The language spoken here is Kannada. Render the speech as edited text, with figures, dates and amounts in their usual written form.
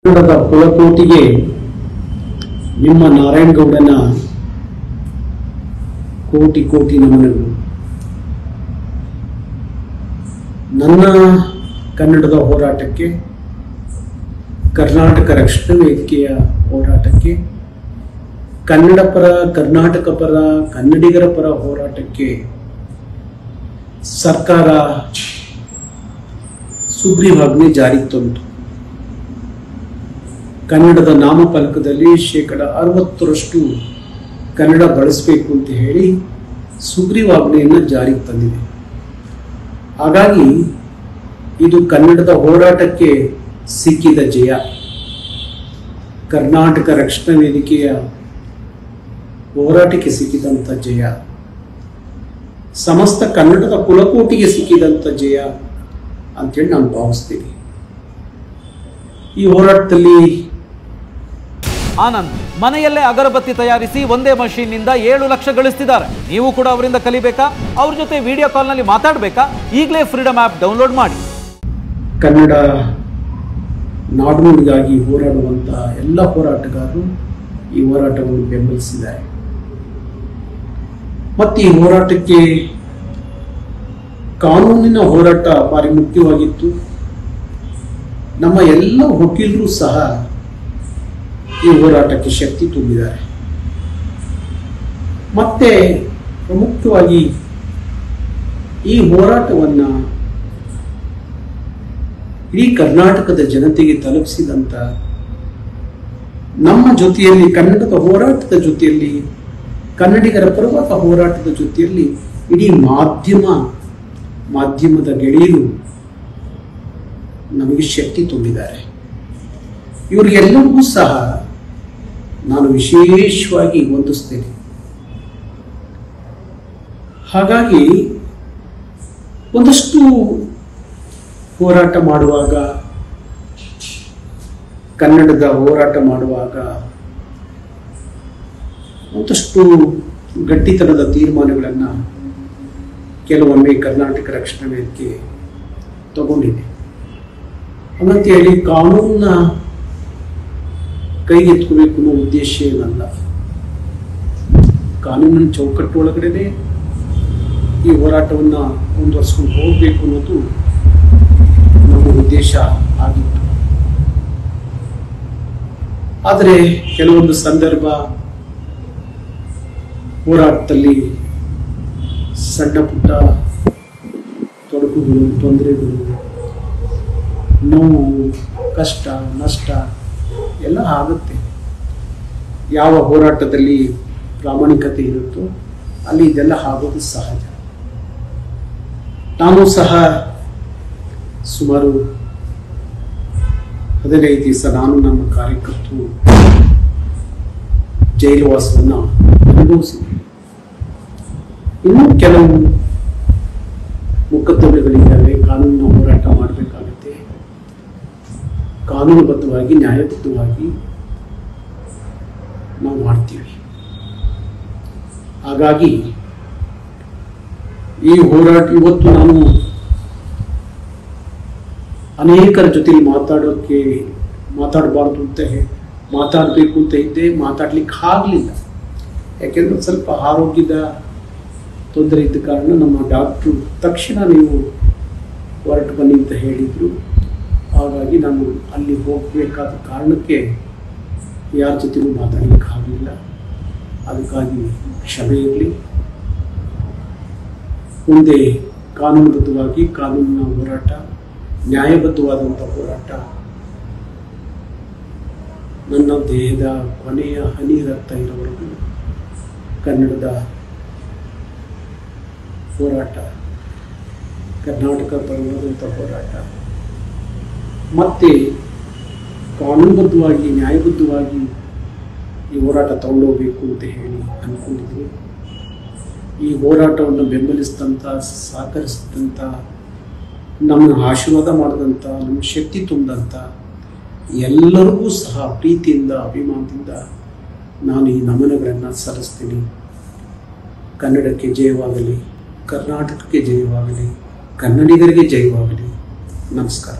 ಕನ್ನಡದ ಕುಲಕೋಟಿಗೆ ನಿಮ್ಮ ನಾರಾಯಣಗೌಡನ ಕೋಟಿ ಕೋಟಿ ನಮನಗಳು. ನನ್ನ ಕನ್ನಡದ ಹೋರಾಟಕ್ಕೆ, ಕರ್ನಾಟಕ ರಕ್ಷಣಾ ವೇದಿಕೆಯ ಹೋರಾಟಕ್ಕೆ, ಕನ್ನಡ ಪರ, ಕರ್ನಾಟಕ ಪರ, ಕನ್ನಡಿಗರ ಪರ ಹೋರಾಟಕ್ಕೆ ಸರ್ಕಾರ ಸುಗ್ರೀವಾಜ್ಞೆ ಜಾರಿಗೆ ತಂತು. ಕನ್ನಡದ ನಾಮಫಲಕದಲ್ಲಿ 60% ಕನ್ನಡ ಬಳಸಬೇಕು ಅಂತ ಹೇಳಿ ಸುಗ್ರೀವಾಜ್ಞೆಯನ್ನು ಜಾರಿಗೆ ತಂದಿದೆ. ಹಾಗಾಗಿ ಇದು ಕನ್ನಡದ ಹೋರಾಟಕ್ಕೆ ಸಿಕ್ಕಿದ ಜಯ, ಕರ್ನಾಟಕ ರಕ್ಷಣಾ ವೇದಿಕೆಯ ಹೋರಾಟಕ್ಕೆ ಸಿಕ್ಕಿದಂಥ ಜಯ, ಸಮಸ್ತ ಕನ್ನಡದ ಕುಲಕೋಟಿಗೆ ಸಿಕ್ಕಿದಂಥ ಜಯ ಅಂತೇಳಿ ನಾನು ಭಾವಿಸ್ತೀನಿ. ಈ ಹೋರಾಟದಲ್ಲಿ ಆನಂದ್ ಮನೆಯಲ್ಲೇ ಅಗರಬತ್ತಿ ತಯಾರಿಸಿ ಒಂದೇ ಮಷೀನ್ನಿಂದ 7 ಲಕ್ಷ ಗಳಿಸ್ತಿದ್ದಾರೆ. ನೀವು ಕೂಡ ಅವರಿಂದ ಕಲಿಬೇಕಾ? ಅವ್ರ ಜೊತೆ ವಿಡಿಯೋ ಕಾಲ್ನಲ್ಲಿ ಮಾತಾಡಬೇಕಾ? ಈಗಲೇ ಫ್ರೀಡಮ್ ಆ್ಯಪ್ ಡೌನ್ಲೋಡ್ ಮಾಡಿ. ಕನ್ನಡ ನಾಡಿನುಡಿಗಾಗಿ ಹೋರಾಡುವಂಥ ಎಲ್ಲ ಹೋರಾಟಗಾರರು ಈ ಹೋರಾಟವನ್ನು ಬೆಂಬಲಿಸಿದ್ದಾರೆ. ಮತ್ತು ಈ ಹೋರಾಟಕ್ಕೆ ಕಾನೂನಿನ ಹೋರಾಟ ಭಾರಿ ಮುಖ್ಯವಾಗಿತ್ತು. ನಮ್ಮ ಎಲ್ಲ ವಕೀಲರು ಸಹ ಈ ಹೋರಾಟಕ್ಕೆ ಶಕ್ತಿ ತುಂಬಿದ್ದಾರೆ. ಮತ್ತೆ ಪ್ರಮುಖವಾಗಿ ಈ ಹೋರಾಟವನ್ನು ಇಡೀ ಕರ್ನಾಟಕದ ಜನತೆಗೆ ತಲುಪಿಸಿದಂಥ ನಮ್ಮ ಜೊತೆಯಲ್ಲಿ, ಕನ್ನಡದ ಹೋರಾಟದ ಜೊತೆಯಲ್ಲಿ, ಕನ್ನಡಿಗರ ಪರವಾದ ಹೋರಾಟದ ಜೊತೆಯಲ್ಲಿ ಇಡೀ ಮಾಧ್ಯಮದ ಗೆಳೆಯರು ನಮಗೆ ಶಕ್ತಿ ತುಂಬಿದ್ದಾರೆ. ಇವರಿಗೆಲ್ಲರಿಗೂ ಸಹ ನಾನು ವಿಶೇಷವಾಗಿ ವಂದಿಸ್ತೇನೆ. ಹಾಗಾಗಿ ಒಂದಷ್ಟು ಹೋರಾಟ ಮಾಡುವಾಗ, ಕನ್ನಡದ ಹೋರಾಟ ಮಾಡುವಾಗ ಒಂದಷ್ಟು ಗಟ್ಟಿತನದ ತೀರ್ಮಾನಗಳನ್ನು ಕೆಲವೊಮ್ಮೆ ಕರ್ನಾಟಕ ರಕ್ಷಣಾ ವೇದಿಕೆ ತಗೊಂಡಿದೆ. ಅನ್ನಂತ ಹೇಳಿ ಕಾನೂನನ್ನ ಕೈಗೆತ್ಕೋಬೇಕು ಅನ್ನೋ ಉದ್ದೇಶ ಏನಲ್ಲ. ಕಾನೂನಿನ ಚೌಕಟ್ಟು ಒಳಗಡೆ ಈ ಹೋರಾಟವನ್ನು ಮುಂದುವರಿಸ್ಕೊಂಡು ಹೋಗಬೇಕು ಅನ್ನೋದು ನಮ್ಮ ಉದ್ದೇಶ ಆಗಿತ್ತು. ಆದರೆ ಕೆಲವೊಂದು ಸಂದರ್ಭ ಹೋರಾಟದಲ್ಲಿ ಸಣ್ಣ ಪುಟ್ಟ ತೊಡಕುಗಳು, ತೊಂದರೆಗಳು, ನೋವು, ಕಷ್ಟ, ನಷ್ಟ ಎಲ್ಲ ಆಗುತ್ತೆ. ಯಾವ ಹೋರಾಟದಲ್ಲಿ ಪ್ರಾಮಾಣಿಕತೆ ಇರುತ್ತೋ ಅಲ್ಲಿ ಇದೆಲ್ಲ ಆಗೋದು ಸಹಜ. ನಾನು ಸಹ ಸುಮಾರು 15 ದಿವಸ ನಾನು ನಮ್ಮ ಕಾರ್ಯಕರ್ತರು ಜೈಲುವಾಸವನ್ನು ಅನುಭವಿಸಿದ್ವಿ. ಇನ್ನೂ ಕೆಲವು ಮೊಕದ್ದಮೆಗಳಿದ್ದಾವೆ. ಕಾನೂನಿನ ಹೋರಾಟ ಮಾಡಬೇಕಾಗುತ್ತೆ. ಕಾನೂನುಬದ್ಧವಾಗಿ, ನ್ಯಾಯಬದ್ಧವಾಗಿ ನಾವು ಮಾಡ್ತೀವಿ. ಹಾಗಾಗಿ ಈ ಹೋರಾಟ ಇವತ್ತು ನಾನು ಅನೇಕರ ಜೊತೆಲಿ ಮಾತಾಡಬಾರ್ದು ಅಂತ ಮಾತಾಡಬೇಕು ಅಂತ ಇದ್ದೆ, ಮಾತಾಡ್ಲಿಕ್ಕೆ ಆಗಲಿಲ್ಲ. ಯಾಕೆಂದ್ರೆ ಸ್ವಲ್ಪ ಆರೋಗ್ಯದ ತೊಂದರೆ ಇದ್ದ ಕಾರಣ ನಮ್ಮ ಡಾಕ್ಟ್ರು ತಕ್ಷಣ ನೀವು ಹೊರಟು ಬನ್ನಿ ಅಂತ ಹೇಳಿದರು. ಹಾಗಾಗಿ ನಾನು ಅಲ್ಲಿ ಹೋಗಬೇಕಾದ ಕಾರಣಕ್ಕೆ ಯಾರ ಜೊತೆಗೂ ಮಾತಾಡಲಿಕ್ಕೆ ಆಗಲಿಲ್ಲ. ಅದಕ್ಕಾಗಿ ಕ್ಷಮೆ ಇರಲಿ. ಮುಂದೆ ಕಾನೂನುಬದ್ಧವಾಗಿ ಕಾನೂನಿನ ಹೋರಾಟ, ನ್ಯಾಯಬದ್ಧವಾದಂಥ ಹೋರಾಟ, ನನ್ನ ದೇಹದ ಕೊನೆಯ ಹನಿ ರಕ್ತ ಇರೋವರೆಗೂ ಕನ್ನಡದ ಹೋರಾಟ, ಕರ್ನಾಟಕ ಪರವಾದಂಥ ಹೋರಾಟ, ಮತ್ತು ಕಾನೂನುಬದ್ಧವಾಗಿ, ನ್ಯಾಯಬದ್ಧವಾಗಿ ಈ ಹೋರಾಟ ತಗೊಂಡೋಗ್ಬೇಕು ಅಂತ ಹೇಳಿ ಅಂದ್ಕೊಂಡಿದ್ವಿ. ಈ ಹೋರಾಟವನ್ನು ಬೆಂಬಲಿಸಿದಂಥ, ಸಹಕರಿಸಿದಂಥ, ನಮ್ಮನ್ನು ಆಶೀರ್ವಾದ ಮಾಡಿದಂಥ, ನಮ್ಮ ಶಕ್ತಿ ತುಂಬಿದಂಥ ಎಲ್ಲರಿಗೂ ಸಹ ಪ್ರೀತಿಯಿಂದ, ಅಭಿಮಾನದಿಂದ ನಾನು ಈ ನಮನಗಳನ್ನು ಸಲ್ಲಿಸ್ತೀನಿ. ಕನ್ನಡಕ್ಕೆ ಜಯವಾಗಲಿ, ಕರ್ನಾಟಕಕ್ಕೆ ಜಯವಾಗಲಿ, ಕನ್ನಡಿಗರಿಗೆ ಜಯವಾಗಲಿ. ನಮಸ್ಕಾರ.